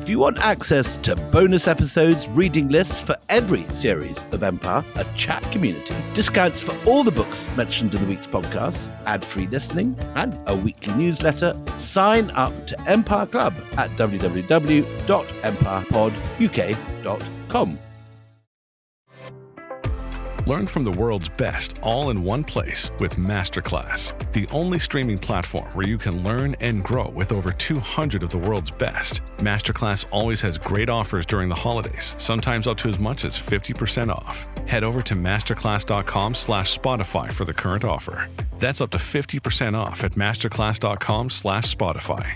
If you want access to bonus episodes, reading lists for every series of Empire, a chat community, discounts for all the books mentioned in the week's podcast, ad-free listening, and a weekly newsletter, sign up to Empire Club at www.empirepoduk.com. Learn from the world's best all in one place with Masterclass, the only streaming platform where you can learn and grow with over 200 of the world's best. Masterclass always has great offers during the holidays, sometimes up to as much as 50% off. Head over to masterclass.com/Spotify for the current offer. That's up to 50% off at masterclass.com/Spotify.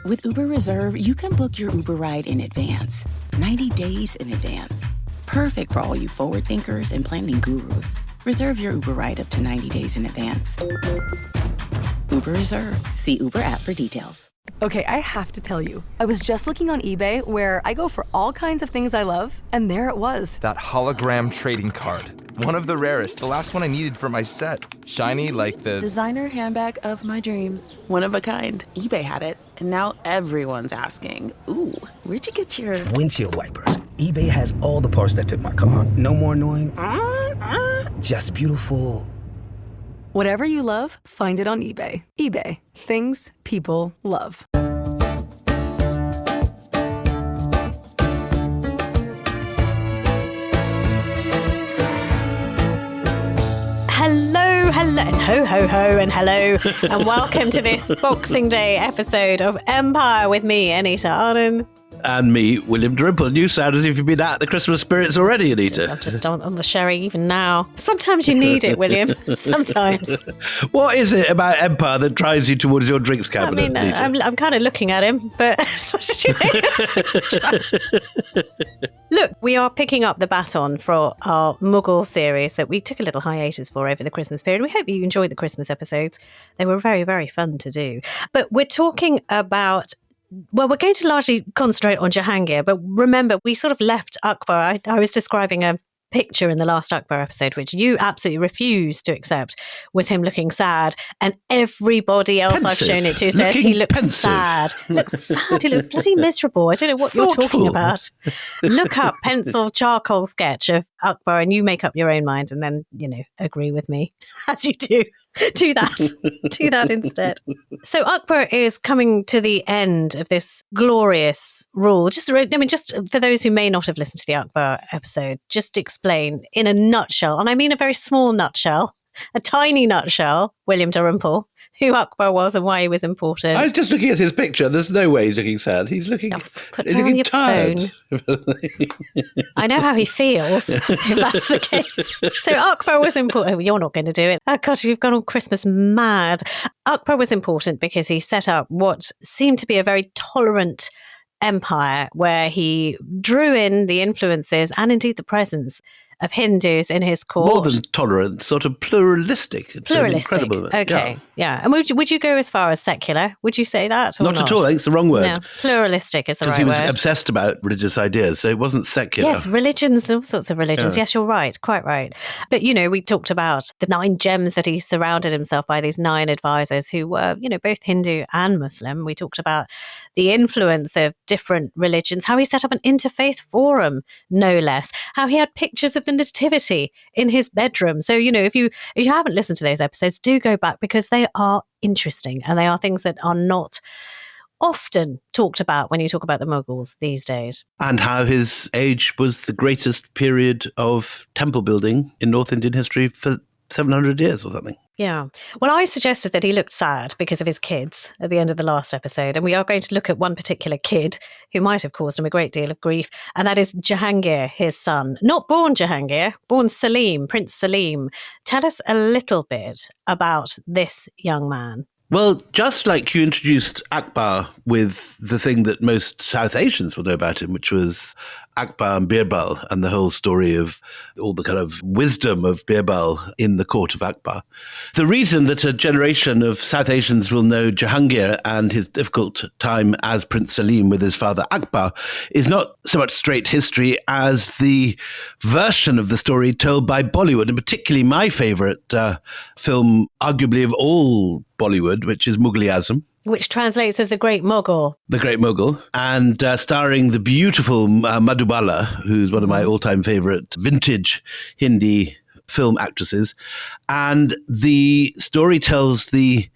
With Uber Reserve, you can book your Uber ride in advance, 90 days in advance. Perfect for all you forward thinkers and planning gurus. Reserve your Uber ride up to 90 days in advance. Uber Reserve. See Uber app for details. Okay, I have to tell you, I was just looking on eBay where I go for all kinds of things I love, and there it was. That hologram trading card. One of the rarest, the last one I needed for my set. Shiny like the... Designer handbag of my dreams. One of a kind. eBay had it, and now everyone's asking, ooh, where'd you get your... Windshield wipers. eBay has all the parts that fit my car. No more annoying. Just beautiful. Whatever you love, find it on eBay. eBay. Things people love. Hello, and ho, ho, ho, and hello, and welcome to this Boxing Day episode of Empire with me, Anita Arden. And me, William Drimple. You sound as if you've been at the Christmas spirits already, Anita. I'm just on the sherry even now. Sometimes you need it, William. Sometimes. What is it about Empire that drives you towards your drinks cabinet, Anita? I'm kind of looking at him, but look, we are picking up the baton for our Mughal series that we took a little hiatus for over the Christmas period. We hope you enjoyed the Christmas episodes. They were very, very fun to do. But we're talking about... Well, we're going to largely concentrate on Jahangir, but remember, we sort of left Akbar. I was describing a picture in the last Akbar episode, which you absolutely refused to accept, was him looking sad. And everybody else I've shown it to says he looks sad. Looks sad. He looks bloody miserable. I don't know what you're talking about. Look up pencil charcoal sketch of Akbar and you make up your own mind and then, agree with me as you do. Do that instead. So Akbar is coming to the end of this glorious rule. Just for those who may not have listened to the Akbar episode, just explain in a nutshell, and I mean a very small nutshell, a tiny nutshell, William Dalrymple, who Akbar was and why he was important. I was just looking at his picture. There's no way he's looking sad. He's looking, put down your tired. Phone. I know how he feels, if that's the case. So Akbar was important. You're not going to do it. Oh, God, you've gone on Christmas mad. Akbar was important because he set up what seemed to be a very tolerant empire where he drew in the influences and indeed the presence of Hindus in his court. More than tolerant, sort of pluralistic. It's incredible. Okay, yeah. And would you go as far as secular? Would you say that? Or not at all. I think it's the wrong word. No, pluralistic is the right word. Because he was obsessed about religious ideas, so it wasn't secular. Yes, religions, all sorts of religions. Yeah. Yes, you're right, quite right. But, we talked about the 9 gems that he surrounded himself by, these 9 advisors who were, both Hindu and Muslim. We talked about the influence of different religions, how he set up an interfaith forum, no less, how he had pictures of the nativity in his bedroom. So, if you haven't listened to those episodes, do go back because they are interesting and they are things that are not often talked about when you talk about the Mughals these days. And how his age was the greatest period of temple building in North Indian history for 700 years or something. Yeah. Well, I suggested that he looked sad because of his kids at the end of the last episode. And we are going to look at one particular kid who might have caused him a great deal of grief. And that is Jahangir, his son. Not born Jahangir, born Salim, Prince Salim. Tell us a little bit about this young man. Well, just like you introduced Akbar with the thing that most South Asians will know about him, which was Akbar and Birbal and the whole story of all the kind of wisdom of Birbal in the court of Akbar. The reason that a generation of South Asians will know Jahangir and his difficult time as Prince Salim with his father Akbar is not so much straight history as the version of the story told by Bollywood, and particularly my favourite film, arguably of all Bollywood, which is Mughal Emperor. Which translates as the Great Mughal. The Great Mughal, and starring the beautiful Madhubala, who's one of my all-time favourite vintage Hindi film actresses. And the story tells the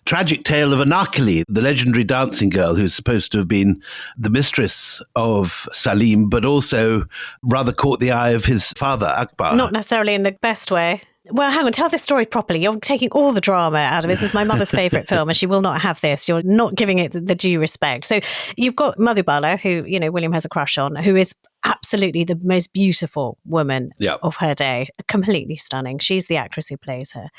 tragic tale of Anarkali, the legendary dancing girl who's supposed to have been the mistress of Salim, but also rather caught the eye of his father, Akbar. Not necessarily in the best way. Well, hang on, tell this story properly. You're taking all the drama out of it. This is my mother's favourite film and she will not have this. You're not giving it the due respect. So you've got Madhubala, who, William has a crush on, who is absolutely the most beautiful woman of her day. Completely stunning. She's the actress who plays her.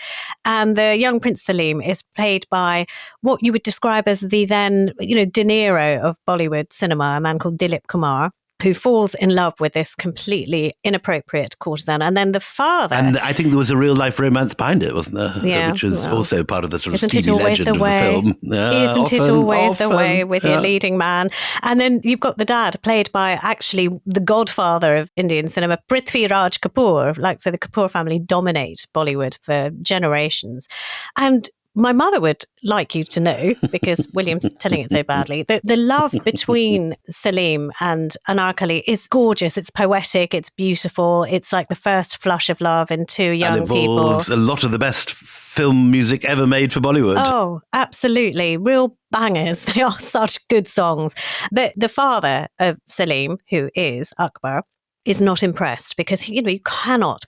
And the young Prince Salim is played by what you would describe as the then, De Niro of Bollywood cinema, a man called Dilip Kumar, who falls in love with this completely inappropriate courtesan. And then the father... And I think there was a real-life romance behind it, wasn't there? Yeah. Which was also part of the sort of Isn't steamy legend of the film. Isn't it always the way with your leading man? And then you've got the dad, played by actually the godfather of Indian cinema, Prithvi Raj Kapoor. So the Kapoor family dominate Bollywood for generations. And my mother would like you to know, because William's telling it so badly, that the love between Salim and Anarkali is gorgeous. It's poetic. It's beautiful. It's like the first flush of love in two young people. And involves a lot of the best film music ever made for Bollywood. Oh, absolutely. Real bangers. They are such good songs. But the father of Salim, who is Akbar, is not impressed because, you cannot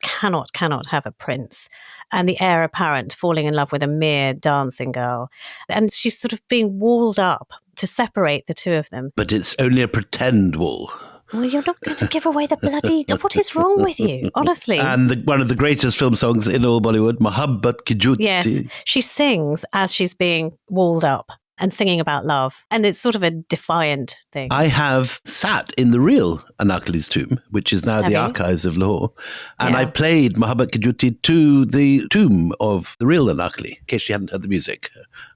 have a prince and the heir apparent falling in love with a mere dancing girl. And she's sort of being walled up to separate the two of them. But it's only a pretend wall. Well, you're not going to give away the bloody... What is wrong with you, honestly? And one of the greatest film songs in all Bollywood, Mohabbat Ki Jutti. Yes, she sings as she's being walled up and singing about love. And it's sort of a defiant thing. I have sat in the real Anarkali's tomb, which is now the archives of Lahore. And I played Mohabbat Ki Jutti to the tomb of the real Anarkali, in case she hadn't heard the music.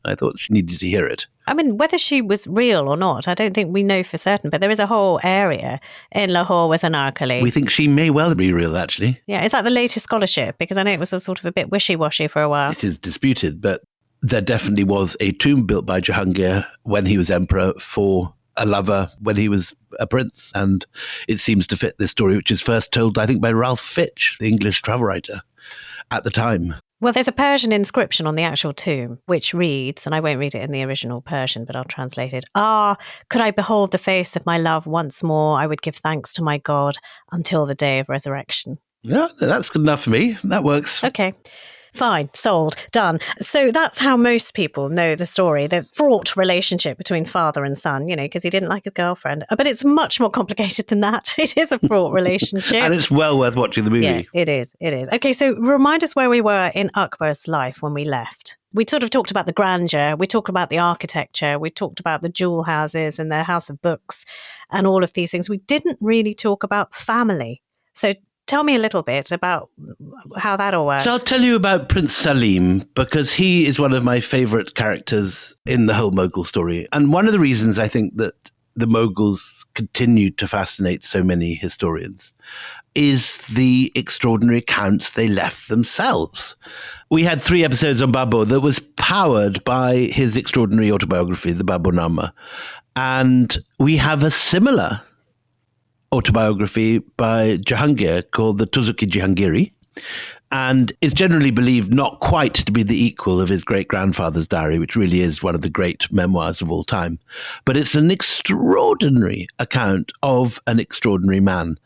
I thought she needed to hear it. I mean, whether she was real or not, I don't think we know for certain, but there is a whole area in Lahore with Anarkali. We think she may well be real, actually. Yeah, is that the latest scholarship? Because I know it was sort of a bit wishy-washy for a while. It is disputed, but there definitely was a tomb built by Jahangir when he was emperor for a lover when he was a prince. And it seems to fit this story, which is first told, I think, by Ralph Fitch, the English travel writer at the time. Well, there's a Persian inscription on the actual tomb, which reads, and I won't read it in the original Persian, but I'll translate it. Could I behold the face of my love once more, I would give thanks to my God until the day of resurrection. Yeah, that's good enough for me. That works. Okay. Fine, sold, done. So that's how most people know the story, the fraught relationship between father and son, because he didn't like his girlfriend. But it's much more complicated than that. It is a fraught relationship. And it's well worth watching the movie. Yeah, it is. Okay, so remind us where we were in Akbar's life when we left. We sort of talked about the grandeur, we talked about the architecture, we talked about the jewel houses and the house of books and all of these things. We didn't really talk about family. So tell me a little bit about how that all works. So I'll tell you about Prince Salim, because he is one of my favourite characters in the whole Mughal story. And one of the reasons I think that the Mughals continued to fascinate so many historians is the extraordinary accounts they left themselves. We had 3 episodes on Babur that was powered by his extraordinary autobiography, the Baburnama. And we have a similar autobiography by Jahangir called the Tuzuk-i-Jahangiri, and is generally believed not quite to be the equal of his great-grandfather's diary, which really is one of the great memoirs of all time. But it's an extraordinary account of an extraordinary man.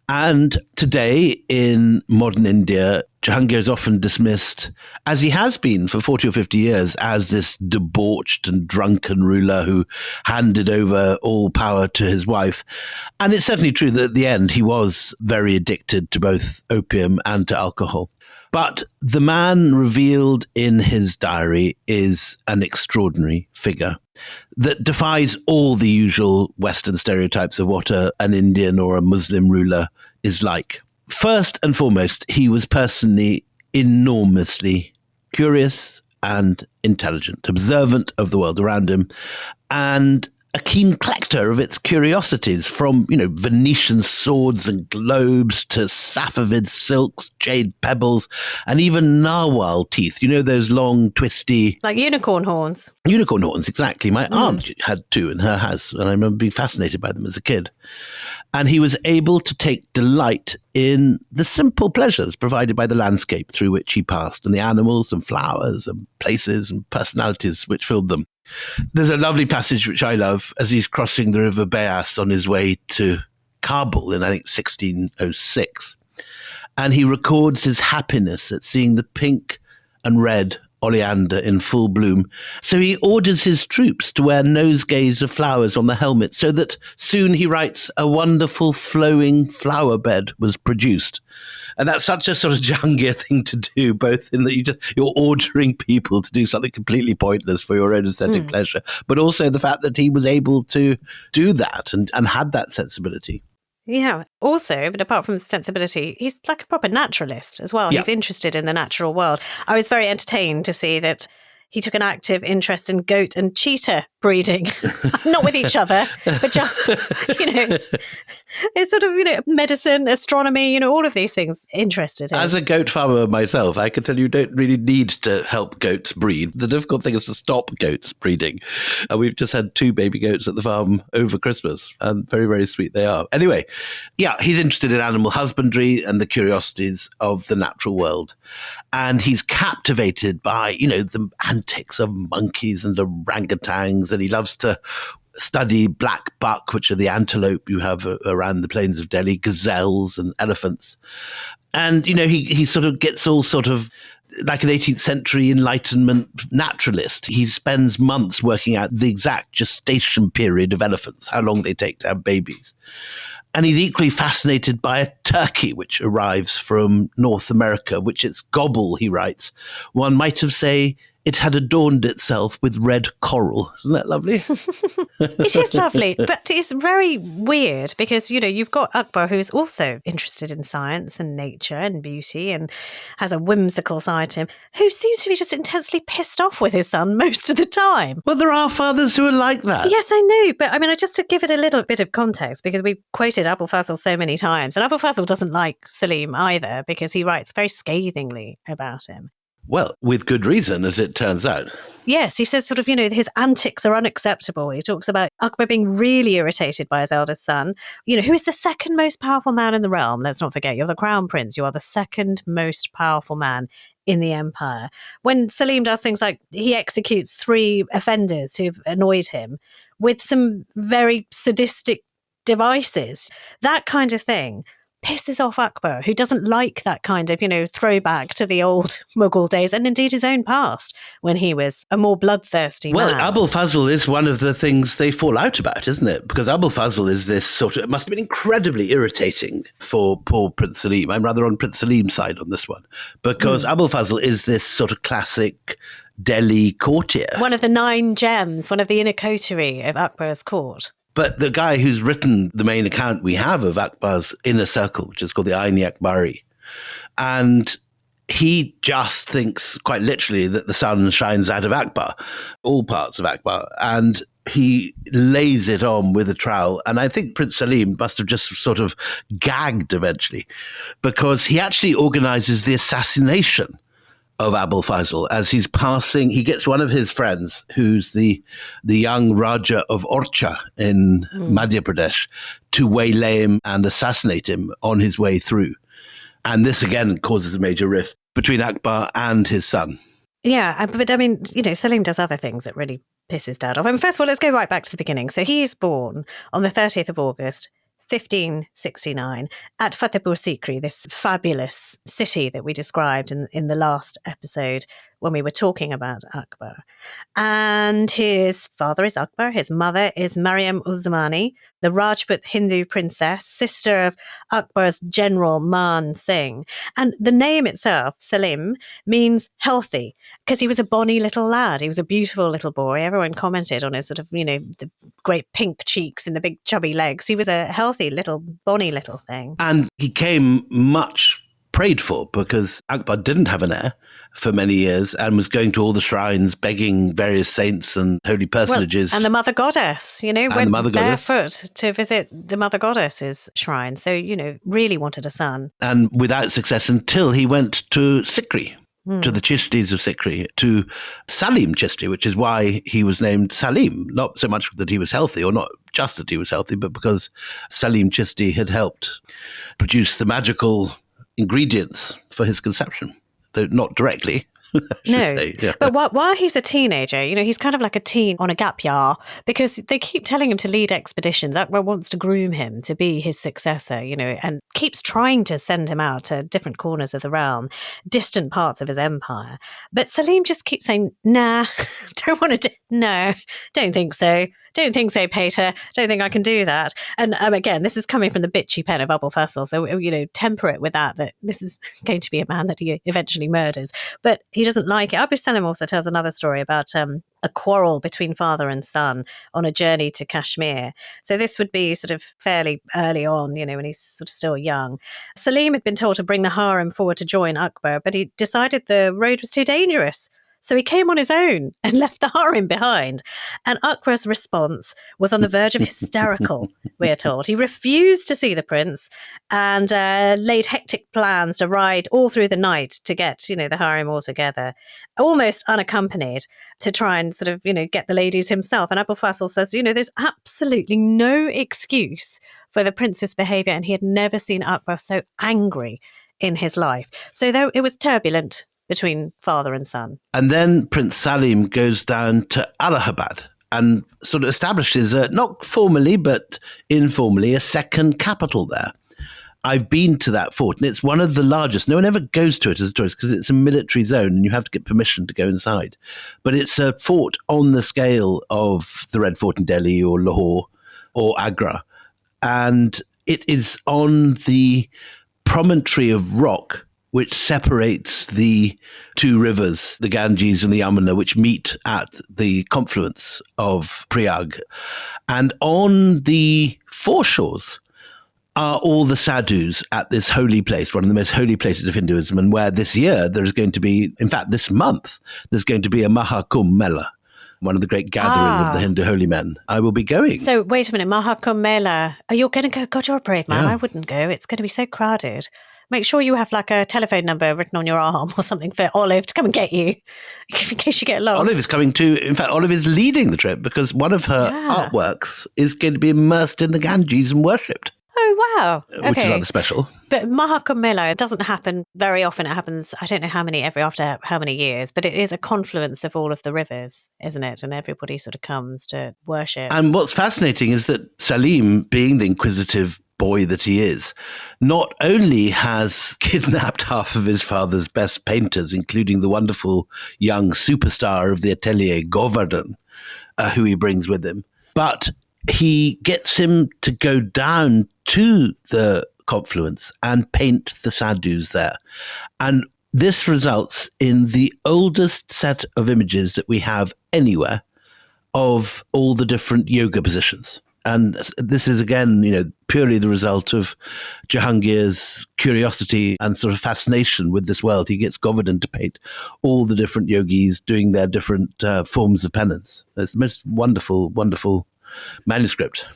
And today in modern India, Jahangir is often dismissed, as he has been for 40 or 50 years, as this debauched and drunken ruler who handed over all power to his wife. And it's certainly true that at the end he was very addicted to both opium and to alcohol. But the man revealed in his diary is an extraordinary figure that defies all the usual Western stereotypes of what an Indian or a Muslim ruler is like. First and foremost, he was personally enormously curious and intelligent, observant of the world around him, and a keen collector of its curiosities, from, Venetian swords and globes to Safavid silks, jade pebbles, and even narwhal teeth. Those long, twisty... Like unicorn horns. Unicorn horns, exactly. My aunt had two in her house, and I remember being fascinated by them as a kid. And he was able to take delight in the simple pleasures provided by the landscape through which he passed, and the animals and flowers and places and personalities which filled them. There's a lovely passage which I love as he's crossing the River Beas on his way to Kabul in, I think, 1606. And he records his happiness at seeing the pink and red oleander in full bloom. So he orders his troops to wear nosegays of flowers on the helmet, so that soon, he writes, a wonderful flowing flower bed was produced. And that's such a sort of Jahangir thing to do, both in that you're ordering people to do something completely pointless for your own aesthetic pleasure, but also the fact that he was able to do that and had that sensibility. Yeah. Also, but apart from sensibility, he's like a proper naturalist as well. Yeah. He's interested in the natural world. I was very entertained to see that he took an active interest in goat and cheetah breeding, not with each other, but just, it's sort of, medicine, astronomy, all of these things interested him. As a goat farmer myself, I can tell you don't really need to help goats breed. The difficult thing is to stop goats breeding. And we've just had 2 baby goats at the farm over Christmas, and very, very sweet they are. Anyway, yeah, he's interested in animal husbandry and the curiosities of the natural world. And he's captivated by, the antics of monkeys and orangutans, and he loves to study black buck, which are the antelope you have around the plains of Delhi, gazelles and elephants. And, he sort of gets all sort of like an 18th century Enlightenment naturalist. He spends months working out the exact gestation period of elephants, how long they take to have babies. And he's equally fascinated by a turkey which arrives from North America, which its gobble, he writes, one might have say it had adorned itself with red coral. Isn't that lovely? It is lovely, but it's very weird because, you've got Akbar, who's also interested in science and nature and beauty and has a whimsical side to him, who seems to be just intensely pissed off with his son most of the time. Well, there are fathers who are like that. Yes, I know. But just to give it a little bit of context, because we've quoted Abul Fazl so many times, and Abul Fazl doesn't like Salim either because he writes very scathingly about him. Well, with good reason, as it turns out. Yes, he says sort of, his antics are unacceptable. He talks about Akbar being really irritated by his eldest son, who is the second most powerful man in the realm. Let's not forget, you're the crown prince. You are the second most powerful man in the empire. When Salim does things like he executes 3 offenders who've annoyed him with some very sadistic devices, that kind of thing pisses off Akbar, who doesn't like that kind of, throwback to the old Mughal days and indeed his own past when he was a more bloodthirsty man. Well, Abul Fazl is one of the things they fall out about, isn't it? Because Abul Fazl is this sort of, it must have been incredibly irritating for poor Prince Salim. I'm rather on Prince Salim's side on this one, because Abul Fazl is this sort of classic Delhi courtier. One of the 9 gems, one of the inner coterie of Akbar's court. But the guy who's written the main account we have of Akbar's inner circle, which is called the Ain-i-Akbari, and he just thinks quite literally that the sun shines out of Akbar, all parts of Akbar, and he lays it on with a trowel. And I think Prince Salim must have just sort of gagged eventually, because he actually organizes the assassination of Abul Fazl as he's passing. He gets one of his friends, who's the young Raja of Orcha in Madhya Pradesh, to waylay him and assassinate him on his way through. And this again causes a major rift between Akbar and his son. Yeah, but Salim does other things that really pisses Dad off. First of all, let's go right back to the beginning. So he is born on the 30th of August, 1569, at Fatehpur Sikri, this fabulous city that we described in the last episode when we were talking about Akbar. And his father is Akbar, his mother is Mariam-uz-Zamani, the Rajput Hindu princess, sister of Akbar's general Man Singh. And the name itself, Salim, means healthy, because he was a bonny little lad. He was a beautiful little boy. Everyone commented on his sort of, the great pink cheeks and the big chubby legs. He was a healthy little, bonny little thing. And he came much prayed for, because Akbar didn't have an heir for many years and was going to all the shrines begging various saints and holy personages. And the Mother Goddess, went the Mother Goddess. barefoot to visit the Mother Goddess's shrine. So, really wanted a son. And without success until he went to Sikri, to the Chishtis of Sikri, to Salim Chishti, which is why he was named Salim. Not so much that he was healthy, or not just that he was healthy, but because Salim Chishti had helped produce the magical ingredients for his conception, though not directly. No, yeah. But while he's a teenager, he's kind of like a teen on a gap year, because they keep telling him to lead expeditions. Akbar wants to groom him to be his successor, and keeps trying to send him out to different corners of the realm, distant parts of his empire. But Salim just keeps saying, nah, no, don't think so. Don't think so, Pater. Don't think I can do that. And again, this is coming from the bitchy pen of Abul Fasl. So, temper it with that this is going to be a man that he eventually murders. But he doesn't like it. Abu Salim also tells another story about a quarrel between father and son on a journey to Kashmir. So this would be sort of fairly early on, when he's sort of still young. Salim had been told to bring the harem forward to join Akbar, but he decided the road was too dangerous. So he came on his own and left the harem behind. And Akbar's response was on the verge of hysterical, we are told. He refused to see the prince and laid hectic plans to ride all through the night to get, the harem all together, almost unaccompanied, to try and sort of, get the ladies himself. And Abul Fasl says, there's absolutely no excuse for the prince's behaviour, and he had never seen Akbar so angry in his life. So though it was turbulent between father and son. And then Prince Salim goes down to Allahabad and sort of establishes, not formally but informally, a second capital there. I've been to that fort, and it's one of the largest. No one ever goes to it as a tourist because it's a military zone and you have to get permission to go inside. But it's a fort on the scale of the Red Fort in Delhi or Lahore or Agra. And it is on the promontory of rock which separates the two rivers, the Ganges and the Yamuna, which meet at the confluence of Prayag. And on the foreshores are all the sadhus at this holy place, one of the most holy places of Hinduism, and where this year there's going to be, in fact, this month, there's going to be a Mahakumbh Mela, one of the great gathering of the Hindu holy men. I will be going. So wait a minute, Mahakumbh Mela. Are you going to go? God, you're a brave man. Yeah. I wouldn't go. It's going to be so crowded. Make sure you have like a telephone number written on your arm or something for Olive to come and get you in case you get lost. Olive is coming too. In fact, Olive is leading the trip because one of her artworks is going to be immersed in the Ganges and worshipped. Oh, wow. Okay. Which is rather special. But Mahakumbh Mela doesn't happen very often. It happens, I don't know after how many years, but it is a confluence of all of the rivers, isn't it? And everybody sort of comes to worship. And what's fascinating is that Salim, being the inquisitive boy that he is, not only has kidnapped half of his father's best painters, including the wonderful young superstar of the atelier, Govardhan, who he brings with him, but he gets him to go down to the confluence and paint the sadhus there. And this results in the oldest set of images that we have anywhere of all the different yoga positions. And this is, again, purely the result of Jahangir's curiosity and sort of fascination with this world. He gets Govardhan to paint all the different yogis doing their different forms of penance. It's the most wonderful, wonderful manuscript.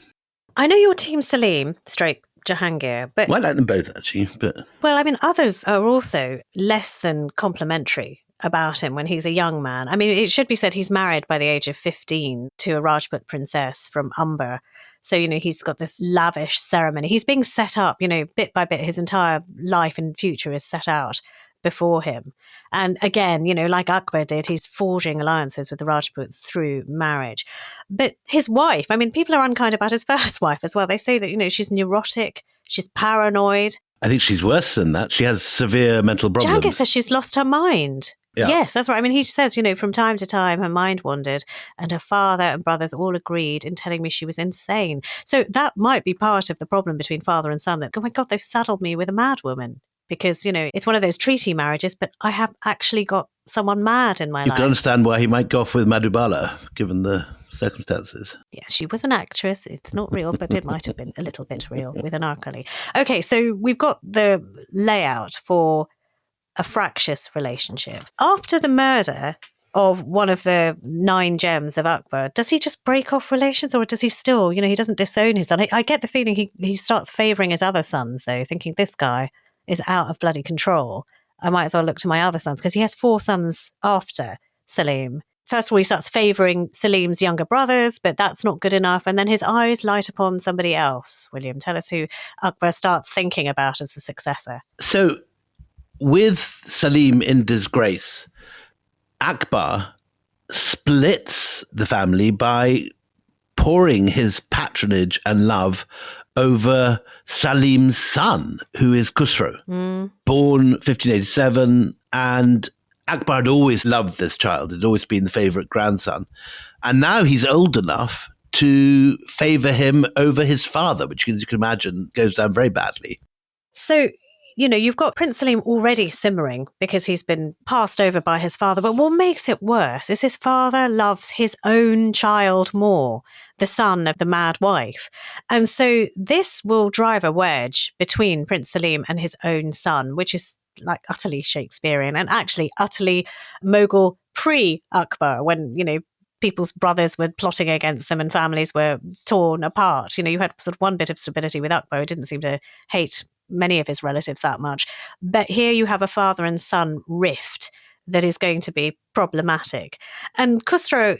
I know you're Team Salim, straight Jahangir, but... Well, I like them both, actually. But well, I mean, others are also less than complimentary about him when he's a young man. I mean, it should be said he's married by the age of 15 to a Rajput princess from Umber. So, he's got this lavish ceremony. He's being set up, bit by bit. His entire life and future is set out before him. And again, like Akbar did, he's forging alliances with the Rajputs through marriage. But his wife, I mean, people are unkind about his first wife as well. They say that, she's neurotic, she's paranoid. I think she's worse than that. She has severe mental problems. Jahangir says she's lost her mind. Yeah. Yes, that's right. I mean, he says, from time to time, her mind wandered and her father and brothers all agreed in telling me she was insane. So that might be part of the problem between father and son, that, oh my God, they've saddled me with a mad woman. Because, it's one of those treaty marriages, but I have actually got someone mad in my life. You can understand why he might go off with Madhubala, given the circumstances. Yes, she was an actress. It's not real, but it might have been a little bit real with Anarkali. Okay, so we've got the layout for a fractious relationship. After the murder of one of the 9 gems of Akbar, does he just break off relations, or does he still, he doesn't disown his son? I get the feeling he starts favouring his other sons, though, thinking this guy is out of bloody control. I might as well look to my other sons, because he has 4 sons after Salim. First of all, he starts favouring Salim's younger brothers, but that's not good enough. And then his eyes light upon somebody else. William, tell us who Akbar starts thinking about as the successor. So, with Salim in disgrace, Akbar splits the family by pouring his patronage and love over Salim's son, who is Khusro, born 1587. And Akbar had always loved this child, had always been the favourite grandson. And now he's old enough to favour him over his father, which, as you can imagine, goes down very badly. So, you've got Prince Salim already simmering because he's been passed over by his father. But what makes it worse is his father loves his own child more, the son of the mad wife. And so this will drive a wedge between Prince Salim and his own son, which is like utterly Shakespearean and actually utterly Mughal pre-Akbar, when, people's brothers were plotting against them and families were torn apart. You had sort of one bit of stability with Akbar, who didn't seem to hate many of his relatives that much. But here you have a father and son rift that is going to be problematic. And Khusro,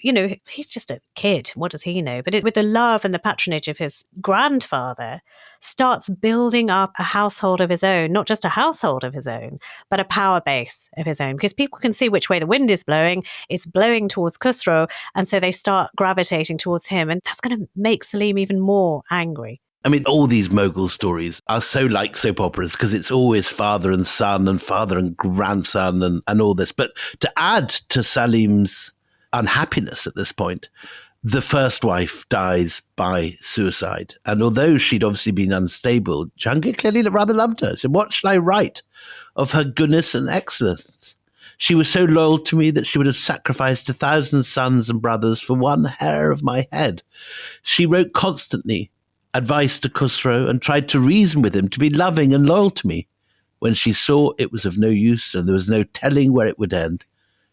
he's just a kid. What does he know? But with the love and the patronage of his grandfather, starts building up a household of his own, not just a household of his own, but a power base of his own. Because people can see which way the wind is blowing. It's blowing towards Khusro. And so they start gravitating towards him. And that's going to make Salim even more angry. I mean, all these Mughal stories are so like soap operas because it's always father and son and father and grandson and all this. But to add to Salim's unhappiness at this point, the first wife dies by suicide. And although she'd obviously been unstable, Jahangir clearly rather loved her. So what shall I write of her goodness and excellence? She was so loyal to me that she would have sacrificed 1,000 sons and brothers for one hair of my head. She wrote constantly advice to Khusro and tried to reason with him to be loving and loyal to me. When she saw it was of no use and there was no telling where it would end,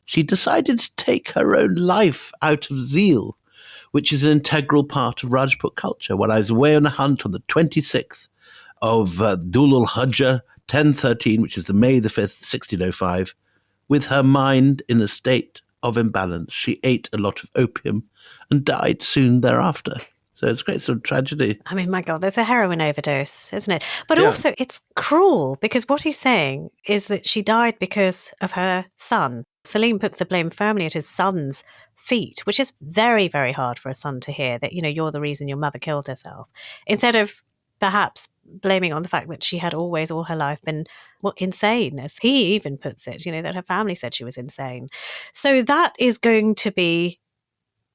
she decided to take her own life out of zeal, which is an integral part of Rajput culture. When I was away on a hunt on the 26th of Dhul-ul-Hajjah 1013, which is the May the 5th, 1605, with her mind in a state of imbalance, she ate a lot of opium and died soon thereafter. So it's a great sort of tragedy. I mean, my God, there's a heroin overdose, isn't it? But also it's cruel because what he's saying is that she died because of her son. Salim puts the blame firmly at his son's feet, which is very, very hard for a son to hear, that, you're the reason your mother killed herself. Instead of perhaps blaming on the fact that she had always all her life been insane, as he even puts it, that her family said she was insane. So that is going to be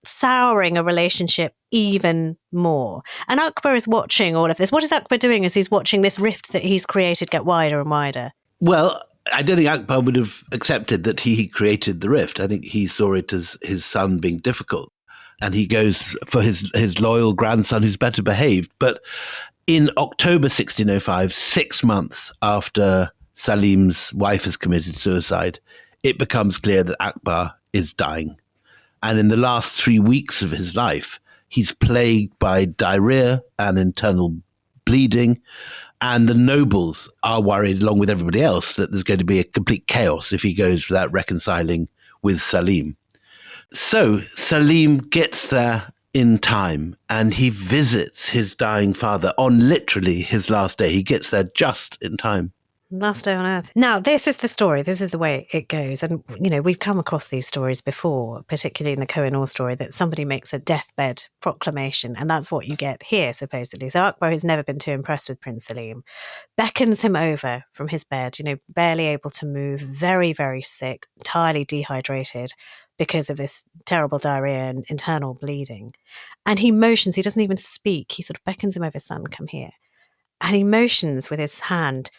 souring a relationship even more. And Akbar is watching all of this. What is Akbar doing as he's watching this rift that he's created get wider and wider? Well, I don't think Akbar would have accepted that he created the rift. I think he saw it as his son being difficult. And he goes for his loyal grandson who's better behaved. But in October 1605, 6 months after Salim's wife has committed suicide, it becomes clear that Akbar is dying. And in the last 3 weeks of his life, he's plagued by diarrhea and internal bleeding. And the nobles are worried, along with everybody else, that there's going to be a complete chaos if he goes without reconciling with Salim. So Salim gets there in time and he visits his dying father on literally his last day. He gets there just in time. Last day on earth. Now, this is the story. This is the way it goes. And, we've come across these stories before, particularly in the Koh-i-Noor story, that somebody makes a deathbed proclamation. And that's what you get here, supposedly. So Akbar, who's never been too impressed with Prince Salim, beckons him over from his bed, barely able to move, very, very sick, entirely dehydrated because of this terrible diarrhea and internal bleeding. And he motions, he doesn't even speak. He sort of beckons him over, son, come here. And he motions with his hand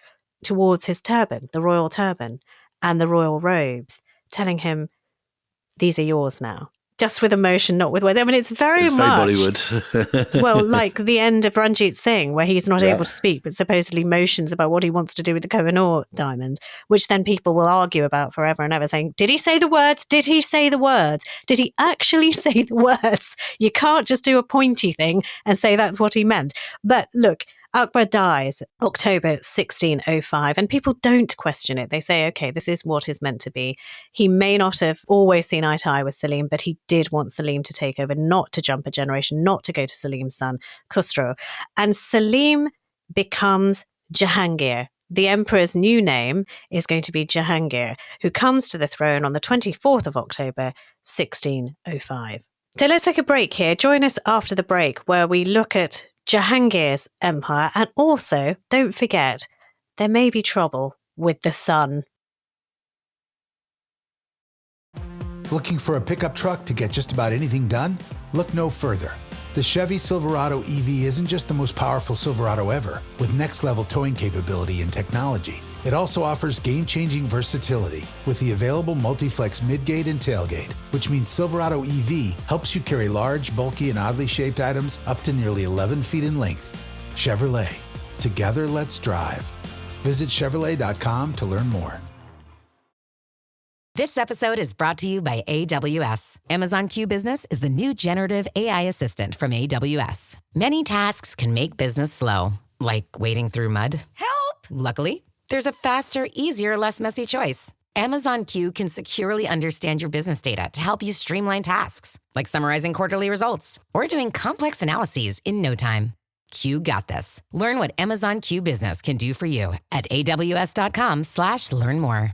towards his turban, the royal turban, and the royal robes, telling him, these are yours now. just with emotion, not with words. I mean, it's very much Bollywood. well, like the end of Ranjit Singh, where he's not able to speak, but supposedly motions about what he wants to do with the Kohinoor diamond, which then people will argue about forever and ever, saying, did he say the words? Did he say the words? Did he actually say the words? You can't just do a pointy thing and say that's what he meant. But look, Akbar dies October 1605, and people don't question it. They say, okay, this is what is meant to be. He may not have always seen eye to eye with Salim, but he did want Salim to take over, not to jump a generation, not to go to Salim's son, Khusro. And Salim becomes Jahangir. The emperor's new name is going to be Jahangir, who comes to the throne on the 24th of October, 1605. So let's take a break here. Join us after the break, where we look at Jahangir's empire, and also, don't forget, there may be trouble with the sun. Looking for a pickup truck to get just about anything done? Look no further. The Chevy Silverado EV isn't just the most powerful Silverado ever, with next-level towing capability and technology. It also offers game-changing versatility with the available multi-flex midgate and tailgate, which means Silverado EV helps you carry large, bulky, and oddly shaped items up to nearly 11 feet in length. Chevrolet. Together, let's drive. Visit Chevrolet.com to learn more. This episode is brought to you by AWS. Amazon Q Business is the new generative AI assistant from AWS. Many tasks can make business slow, like wading through mud. Help! Luckily, there's a faster, easier, less messy choice. Amazon Q can securely understand your business data to help you streamline tasks, like summarizing quarterly results or doing complex analyses in no time. Q got this. Learn what Amazon Q Business can do for you at aws.com/learn more.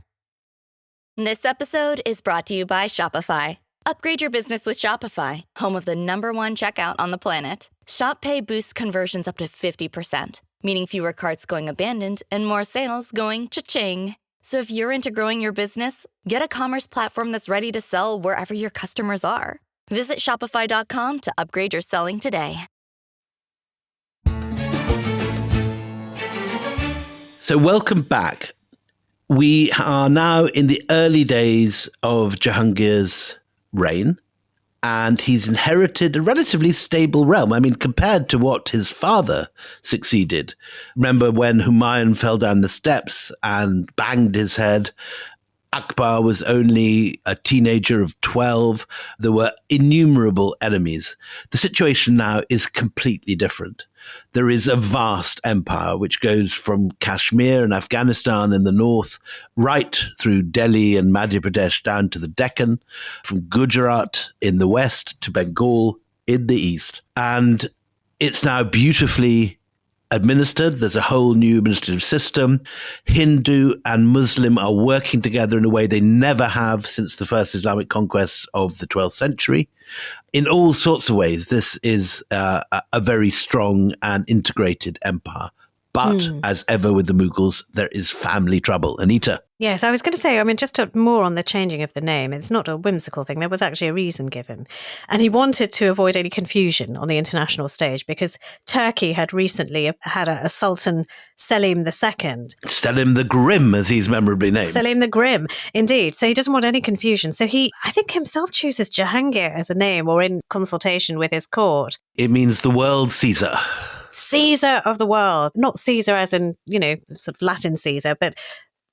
This episode is brought to you by Shopify. Upgrade your business with Shopify, home of the #1 checkout on the planet. Shop Pay boosts conversions up to 50%, meaning fewer carts going abandoned and more sales going cha-ching. So if you're into growing your business, get a commerce platform that's ready to sell wherever your customers are. Visit Shopify.com to upgrade your selling today. So welcome back. We are now in the early days of Jahangir's reign, and he's inherited a relatively stable realm. I mean, compared to what his father succeeded. Remember when Humayun fell down the steps and banged his head? Akbar was only a teenager of 12. There were innumerable enemies. The situation now is completely different. There is a vast empire which goes from Kashmir and Afghanistan in the north, right through Delhi and Madhya Pradesh down to the Deccan, from Gujarat in the west to Bengal in the east. And it's now beautifully administered. There's a whole new administrative system. Hindu and Muslim are working together in a way they never have since the first Islamic conquests of the 12th century. In all sorts of ways, this is a very strong and integrated empire. But as ever with the Mughals, there is family trouble. Anita. Yes, I was going to say, I mean, just more on the changing of the name. It's not a whimsical thing. There was actually a reason given. And he wanted to avoid any confusion on the international stage because Turkey had recently had a Sultan Salim II. Salim the Grim, as he's memorably named. Salim the Grim, indeed. So he doesn't want any confusion. So he, I think, himself chooses Jahangir as a name, or in consultation with his court. It means the world Caesar. Caesar of the world, not Caesar as in, sort of Latin Caesar, but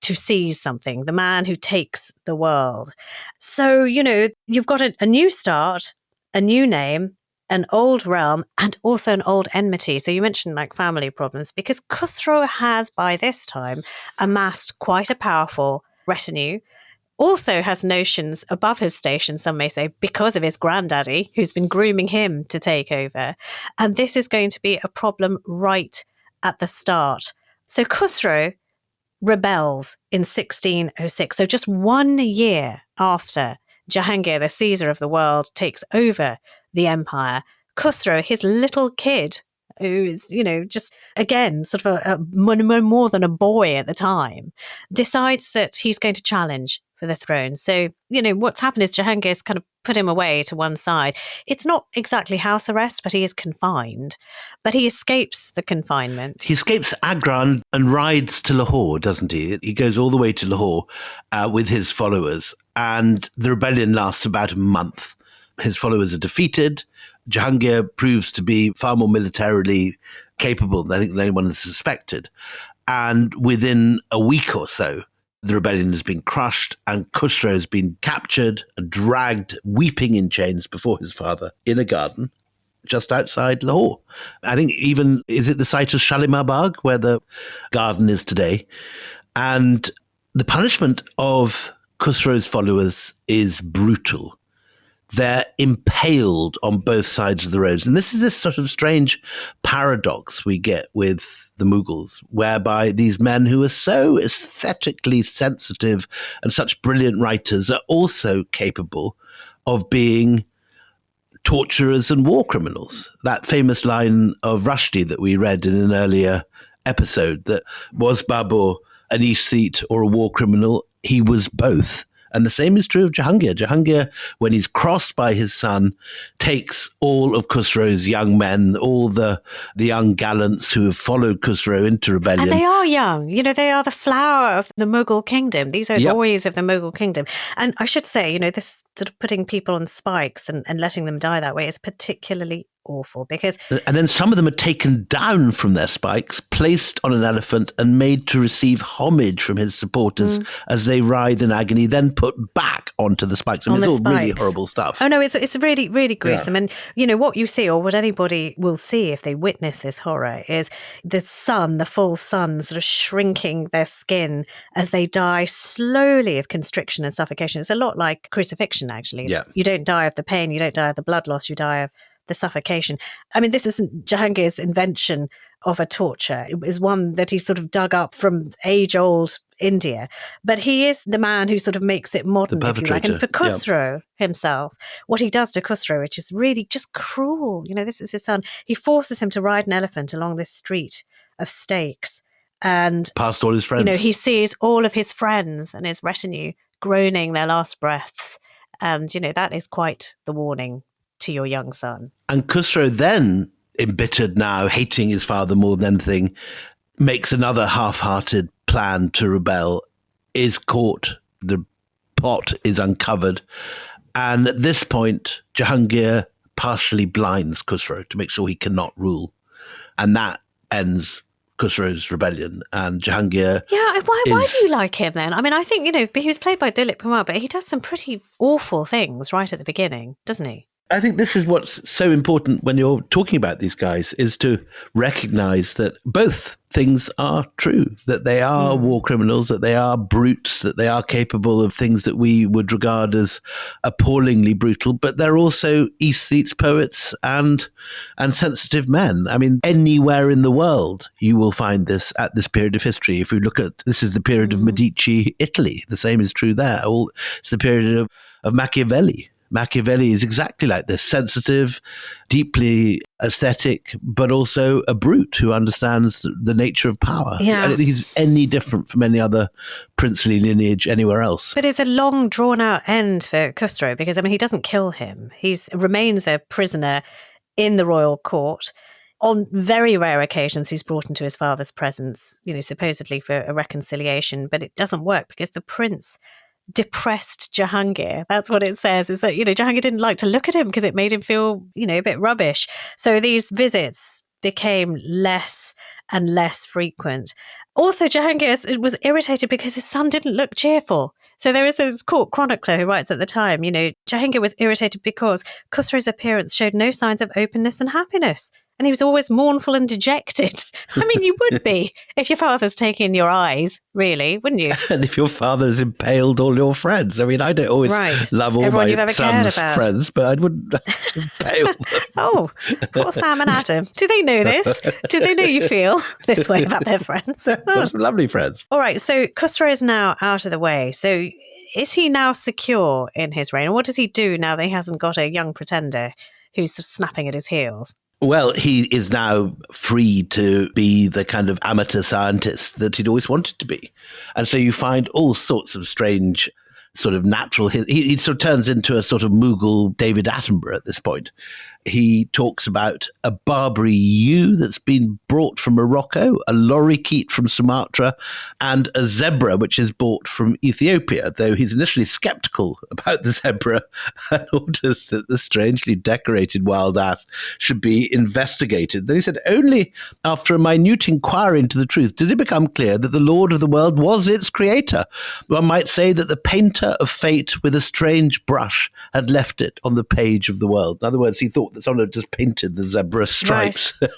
to seize something, the man who takes the world. So, you've got a new start, a new name, an old realm, and also an old enmity. So you mentioned like family problems, because Khusro has by this time amassed quite a powerful retinue. Also has notions above his station, some may say, because of his granddaddy, who's been grooming him to take over. And this is going to be a problem right at the start. So Khusro rebels in 1606. So just 1 year after Jahangir, the Caesar of the world, takes over the empire, Khusro, his little kid, who is, just, again, sort of more than a boy at the time, decides that he's going to challenge for the throne. So, what's happened is Jahangir's kind of put him away to one side. It's not exactly house arrest, but he is confined. But he escapes the confinement. He escapes Agra and rides to Lahore, doesn't he? He goes all the way to Lahore with his followers. And the rebellion lasts about a month. His followers are defeated. Jahangir proves to be far more militarily capable than I think anyone has suspected. And within a week or so, the rebellion has been crushed and Khusro has been captured and dragged, weeping in chains before his father in a garden just outside Lahore. I think even, is it the site of Shalimar Bagh where the garden is today? And the punishment of Khusro's followers is brutal. They're impaled on both sides of the roads. And this is this sort of strange paradox we get with the Mughals, whereby these men who are so aesthetically sensitive and such brilliant writers are also capable of being torturers and war criminals. That famous line of Rushdie that we read in an earlier episode, that was Babur an aesthete or a war criminal? He was both. And the same is true of Jahangir. Jahangir, when he's crossed by his son, takes all of Khusro's young men, all the young gallants who have followed Khusro into rebellion. And they are young. You know, they are the flower of the Mughal kingdom. These are boys of the Mughal kingdom. And I should say, you know, this sort of putting people on spikes and letting them die that way is particularly awful because... And then some of them are taken down from their spikes, placed on an elephant and made to receive homage from his supporters as they writhe in agony, then put back onto the spikes. I mean, it's all really horrible stuff. Oh, no, it's really, really gruesome. Yeah. And, you know, what you see, or what anybody will see if they witness this horror, is the sun, the full sun, sort of shrinking their skin as they die slowly of constriction and suffocation. It's a lot like crucifixion, actually. Yeah. You don't die of the pain, you don't die of the blood loss, you die of the suffocation. I mean, this isn't Jahangir's invention of a torture. It was one that he sort of dug up from age-old India. But he is the man who sort of makes it modern, if you like. And for Khusro himself, what he does to Khusro, which is really just cruel, you know, this is his son, he forces him to ride an elephant along this street of stakes. And past all his friends. You know, he sees all of his friends and his retinue groaning their last breaths. And, you know, that is quite the warning to your young son. And Khusro then, embittered now, hating his father more than anything, makes another half-hearted plan to rebel, is caught, the plot is uncovered, and at this point, Jahangir partially blinds Khusro to make sure he cannot rule. And that ends Khusro's rebellion, and Jahangir... Yeah, why do you like him then? I mean, I think, you know, he was played by Dilip Kumar, but he does some pretty awful things right at the beginning, doesn't he? I think this is what's so important when you're talking about these guys, is to recognize that both things are true, that they are war criminals, that they are brutes, that they are capable of things that we would regard as appallingly brutal, but they're also aesthetes, poets, and sensitive men. I mean, anywhere in the world, you will find this at this period of history. If we look at, this is the period of Medici, Italy. The same is true there. It's the period of Machiavelli. Machiavelli is exactly like this, sensitive, deeply aesthetic, but also a brute who understands the nature of power. Yeah. I don't think he's any different from any other princely lineage anywhere else. But it's a long, drawn-out end for Khusro because, I mean, he doesn't kill him. He remains a prisoner in the royal court. On very rare occasions, he's brought into his father's presence, you know, supposedly for a reconciliation, but it doesn't work because the prince depressed Jahangir. That's what it says, is that, you know, Jahangir didn't like to look at him because it made him feel, you know, a bit rubbish. So these visits became less and less frequent. Also, Jahangir was irritated because his son didn't look cheerful. So there is this court chronicler who writes at the time, you know, Jahangir was irritated because Khusro's appearance showed no signs of openness and happiness. And he was always mournful and dejected. I mean, you would be if your father's taking your eyes, really, wouldn't you? And if your father's impaled all your friends. I mean, I don't always love all everyone my son's friends, but I wouldn't impale them. Oh, poor Sam and Adam. Do they know this? Do they know you feel this way about their friends? They're some lovely friends. All right, so Khusro is now out of the way. So is he now secure in his reign? And what does he do now that he hasn't got a young pretender who's snapping at his heels? Well, he is now free to be the kind of amateur scientist that he'd always wanted to be. And so you find all sorts of strange sort of natural... He sort of turns into a sort of Mughal David Attenborough at this point. He talks about a Barbary ewe that's been brought from Morocco, a lorikeet from Sumatra, and a zebra which is brought from Ethiopia, though he's initially skeptical about the zebra and orders that the strangely decorated wild ass should be investigated. Then he said, only after a minute inquiry into the truth did it become clear that the Lord of the world was its creator. One might say that the painter of fate with a strange brush had left it on the page of the world. In other words, he thought that someone had just painted the zebra stripes. Right.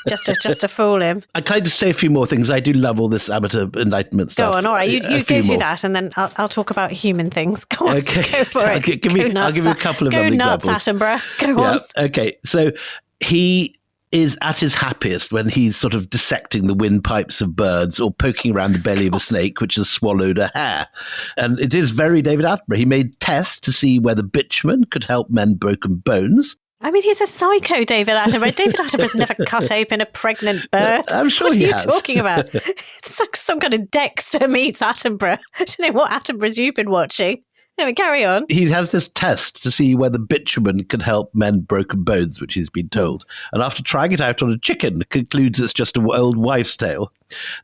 just to fool him. I kind of say a few more things. I do love all this amateur enlightenment stuff. Go on, all right. You go through that, and then I'll talk about human things. Go on, okay. Go for it. I'll give you a couple of Go examples. nuts, Attenborough. Go on. Okay, so he is at his happiest when he's sort of dissecting the windpipes of birds or poking around the belly of a snake which has swallowed a hare. And it is very David Attenborough. He made tests to see whether bitumen could help mend broken bones. I mean, he's a psycho, David Attenborough. David Attenborough's never cut open a pregnant bird. I'm sure what he are you has. talking about? It's like some kind of Dexter meets Attenborough. I don't know what Attenboroughs you've been watching. Anyway, carry on. He has this test to see whether bitumen can help mend broken bones, which he's been told. And after trying it out on a chicken, concludes it's just an old wives' tale.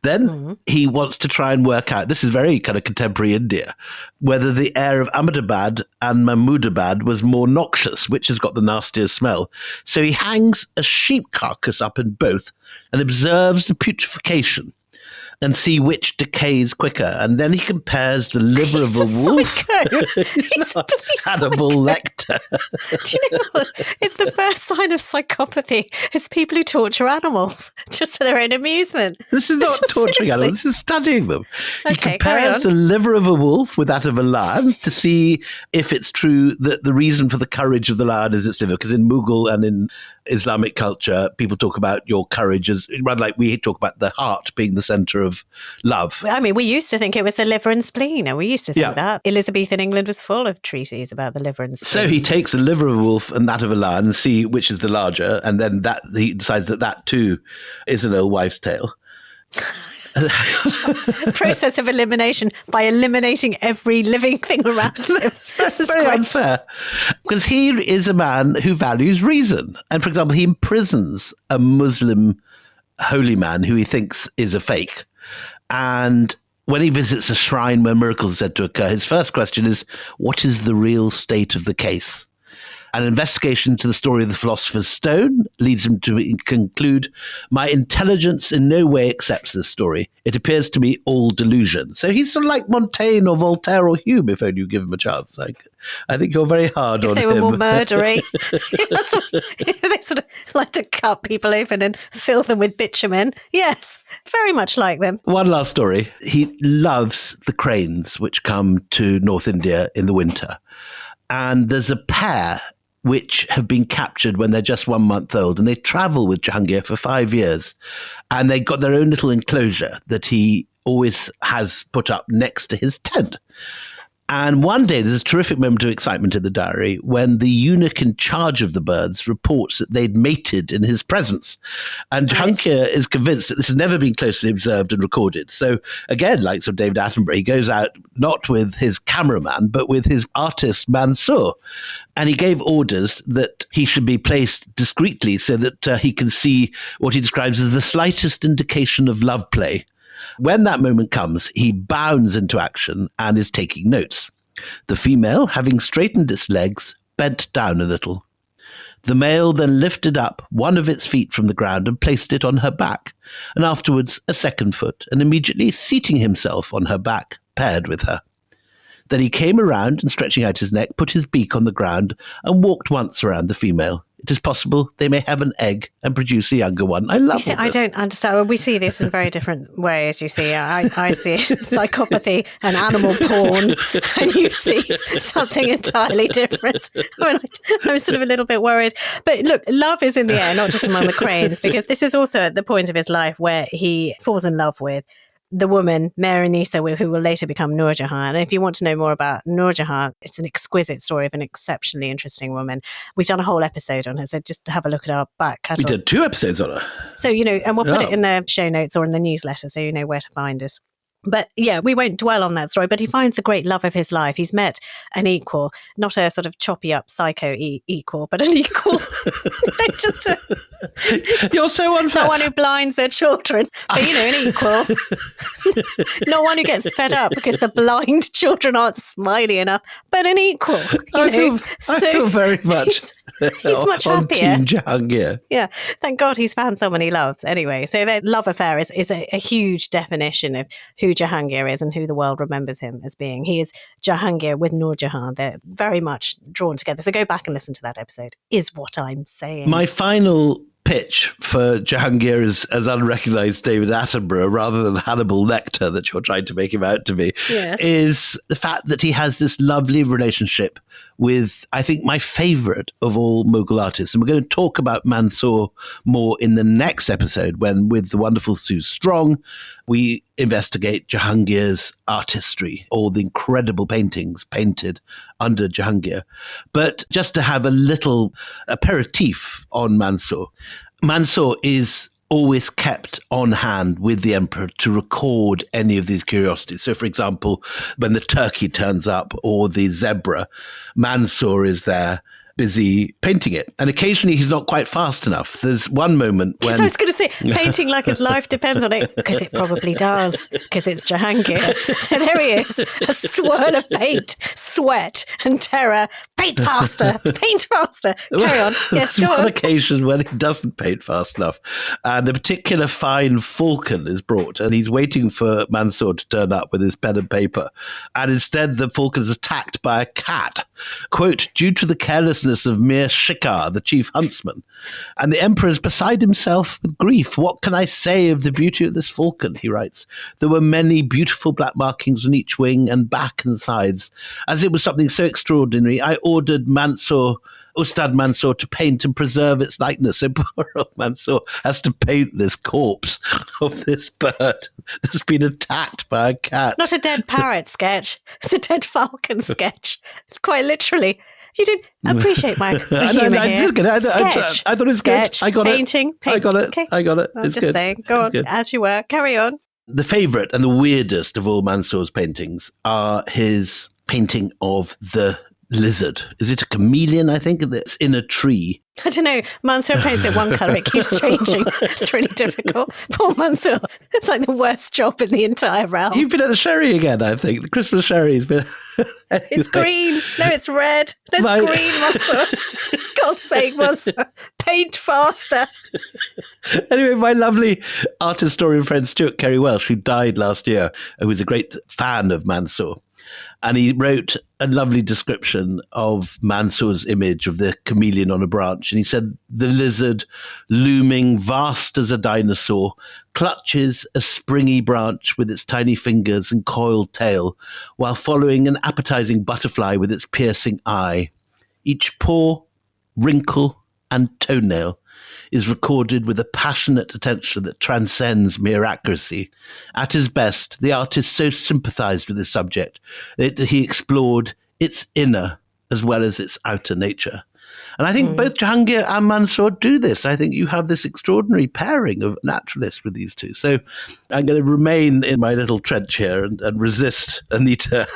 Then he wants to try and work out, this is very kind of contemporary India, whether the air of Ahmedabad and Mahmudabad was more noxious, which has got the nastiest smell. So he hangs a sheep carcass up in both and observes the putrefaction and see which decays quicker. And then he compares the liver of a wolf. He's a Hannibal Lecter. Do you know what? It's the first sign of psychopathy. It's people who torture animals just for their own amusement. This is not torturing animals. This is studying them. He Okay, carry compares on. the liver of a wolf with that of a lion to see if it's true that the reason for the courage of the lion is its liver. Because in Mughal and in Islamic culture, people talk about your courage as rather like we talk about the heart being the center of love. I mean, we used to think it was the liver and spleen. And we used to think that. Elizabethan England was full of treaties about the liver and spleen. So he takes the liver of a wolf and that of a lion and see which is the larger. And then that he decides that that too is an old wives' tale. It's just a process of elimination by eliminating every living thing around him. This is very unfair. Because he is a man who values reason. And for example, he imprisons a Muslim holy man who he thinks is a fake. And when he visits a shrine where miracles are said to occur, his first question is, what is the real state of the case? An investigation into the story of the Philosopher's Stone leads him to conclude, my intelligence in no way accepts this story. It appears to me all delusion. So he's sort of like Montaigne or Voltaire or Hume, if only you give him a chance. I think you're very hard on him. If they were more murdery. They sort of like to cut people open and fill them with bitumen. Yes, very much like them. One last story. He loves the cranes which come to North India in the winter. And there's a pair which have been captured when they're just 1 month old, and they travel with Jahangir for 5 years. And they got their own little enclosure that he always has put up next to his tent. And one day, there's a terrific moment of excitement in the diary when the eunuch in charge of the birds reports that they'd mated in his presence. And Jahangir is convinced that this has never been closely observed and recorded. So again, like some David Attenborough, he goes out not with his cameraman, but with his artist Mansour. And he gave orders that he should be placed discreetly so that he can see what he describes as the slightest indication of love play. When that moment comes, he bounds into action and is taking notes. The female, having straightened its legs, bent down a little. The male then lifted up one of its feet from the ground and placed it on her back, and afterwards a second foot, and immediately seating himself on her back, paired with her. Then he came around and, stretching out his neck, put his beak on the ground and walked once around the female. It is possible they may have an egg and produce a younger one. I love it. I don't understand. Well, we see this in very different ways, you see. I see psychopathy and animal porn, and you see something entirely different. I mean, I'm sort of a little bit worried. But look, love is in the air, not just among the cranes, because this is also at the point of his life where he falls in love with the woman, Nisa, who will later become Noor Jahan. And if you want to know more about Noor Jahan, it's an exquisite story of an exceptionally interesting woman. We've done a whole episode on her, so just have a look at our back catalogue. We did 2 episodes on her. So, and we'll put it in the show notes or in the newsletter so you know where to find us. But yeah, we won't dwell on that story, but he finds the great love of his life. He's met an equal, not a sort of choppy up psycho equal, but an equal. You're so unfair. Not one who blinds their children, but an equal. Not one who gets fed up because the blind children aren't smiley enough, but an equal. I feel very much he's much on happier. Team Jahangir. Yeah, thank God he's found someone he loves. Anyway, so their love affair is a huge definition of who Jahangir is and who the world remembers him as being. He is Jahangir with Noor Jahan. They're very much drawn together. So go back and listen to that episode, is what I'm saying. My final pitch for Jahangir as unrecognised David Attenborough rather than Hannibal Lecter that you're trying to make him out to be is the fact that he has this lovely relationship with, I think, my favourite of all Mughal artists. And we're going to talk about Mansoor more in the next episode when, with the wonderful Sue Strong, we investigate Jahangir's artistry, all the incredible paintings painted under Jahangir. But just to have a little aperitif on Mansoor, Mansoor is always kept on hand with the emperor to record any of these curiosities. So, for example, when the turkey turns up or the zebra, Mansoor is there busy painting it. And occasionally he's not quite fast enough. There's one moment when... I was going to say, painting like his life depends on it, because it probably does, because it's Jahangir. So there he is, a swirl of paint, sweat and terror. Paint faster, paint faster. Carry on. Yes, go one on. occasion when he doesn't paint fast enough. And a particular fine falcon is brought, and he's waiting for Mansoor to turn up with his pen and paper. And instead, the falcon is attacked by a cat. Quote, due to the carelessness of Mir Shikar, the chief huntsman. And the emperor is beside himself with grief. What can I say of the beauty of this falcon, he writes. There were many beautiful black markings on each wing and back and sides. As it was something so extraordinary, I ordered Ustad Mansoor to paint and preserve its likeness. So poor old Mansoor has to paint this corpse of this bird that's been attacked by a cat. Not a dead parrot sketch. It's a dead falcon sketch. Quite literally. You didn't appreciate my humour here. Sketch. I thought it was sketch. Good. I got Painting. it. I got it. Okay. I got it. I'm it's just good. saying. Go on, good. as you were. Carry on. The favourite and the weirdest of all Mansoor's paintings are his painting of the lizard. Is it a chameleon, I think, that's in a tree? I don't know. Mansoor paints it one colour. It keeps changing. It's really difficult. Poor Mansoor. It's like the worst job in the entire realm. You've been at the sherry again, I think. The Christmas sherry's been... Anyway. It's green. No, it's red. No, it's green, Mansoor. God's sake, Mansoor. Paint faster. Anyway, my lovely art historian friend Stuart Carey Welsh, who died last year, who was a great fan of Mansoor, and he wrote a lovely description of Mansoor's image of the chameleon on a branch. And he said, the lizard, looming vast as a dinosaur, clutches a springy branch with its tiny fingers and coiled tail, while following an appetizing butterfly with its piercing eye. Each pore, wrinkle, and toenail is recorded with a passionate attention that transcends mere accuracy. At his best, the artist so sympathized with his subject that he explored its inner as well as its outer nature. And I think both Jahangir and Mansoor do this. I think you have this extraordinary pairing of naturalists with these two. So I'm going to remain in my little trench here and resist Anita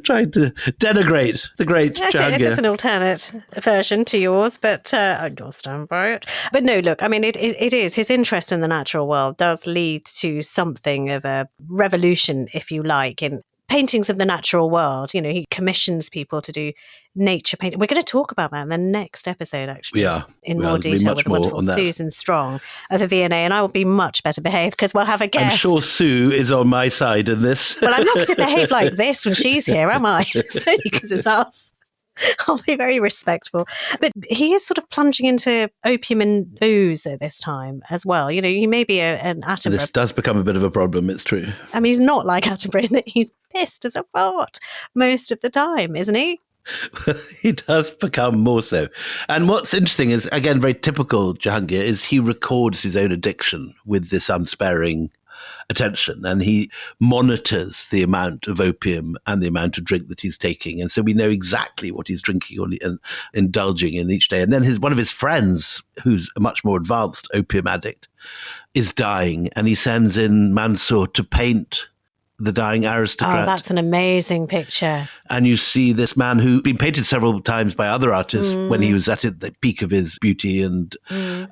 trying to denigrate the great Jahangir. It's an alternate version to yours, but I'll stand by it. But no, look, I mean, it is. His interest in the natural world does lead to something of a revolution, if you like, in paintings of the natural world. You know, he commissions people to do nature painting. We're going to talk about that in the next episode, actually. Yeah. In more detail with the wonderful Susan Strong of the V&A, and I will be much better behaved because we'll have a guest. I'm sure Sue is on my side in this. Well, I'm not going to behave like this when she's here, am I? It's only because it's us. I'll be very respectful. But he is sort of plunging into opium and booze at this time as well. You know, he may be an Attenborough. This does become a bit of a problem, it's true. I mean, he's not like Attenborough in that he's pissed as a fart most of the time, isn't he? He does become more so. And what's interesting is, again, very typical Jahangir, is he records his own addiction with this unsparing attention, and he monitors the amount of opium and the amount of drink that he's taking, and so we know exactly what he's drinking and indulging in each day. And then one of his friends, who's a much more advanced opium addict, is dying, and he sends in Mansoor to paint the dying aristocrat. Oh, that's an amazing picture. And you see this man who'd been painted several times by other artists when he was at the peak of his beauty and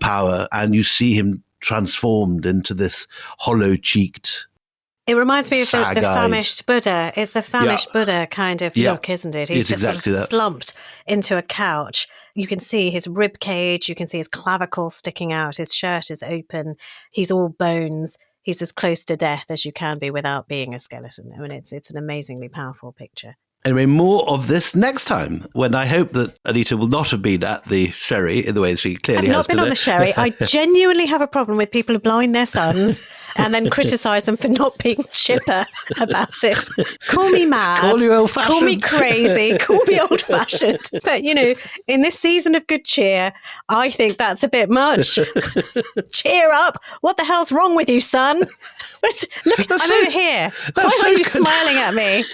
power. And you see him transformed into this hollow-cheeked, it reminds me of the sad-eyed famished Buddha. It's the famished Buddha kind of look, isn't it? He's It's just exactly sort of slumped into a couch. You can see his rib cage. You can see his clavicle sticking out. His shirt is open. He's all bones. He's as close to death as you can be without being a skeleton. I mean, it's an amazingly powerful picture. Anyway, more of this next time, when I hope that Anita will not have been at the sherry in the way she clearly has I've not been today. on the sherry. I genuinely have a problem with people who blind their sons and then criticise them for not being chipper about it. Call me mad. Call you old-fashioned. Call me crazy. Call me old-fashioned. But, in this season of good cheer, I think that's a bit much. Cheer up. What the hell's wrong with you, son? Look, I'm over here. Why are you smiling at me?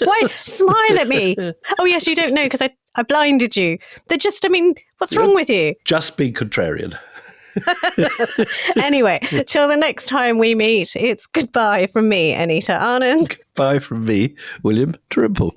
Why smile at me? Oh, yes, you don't know because I blinded you. What's wrong with you? Just be contrarian. Anyway, till the next time we meet, it's goodbye from me, Anita Arnott. Goodbye from me, William Trimble.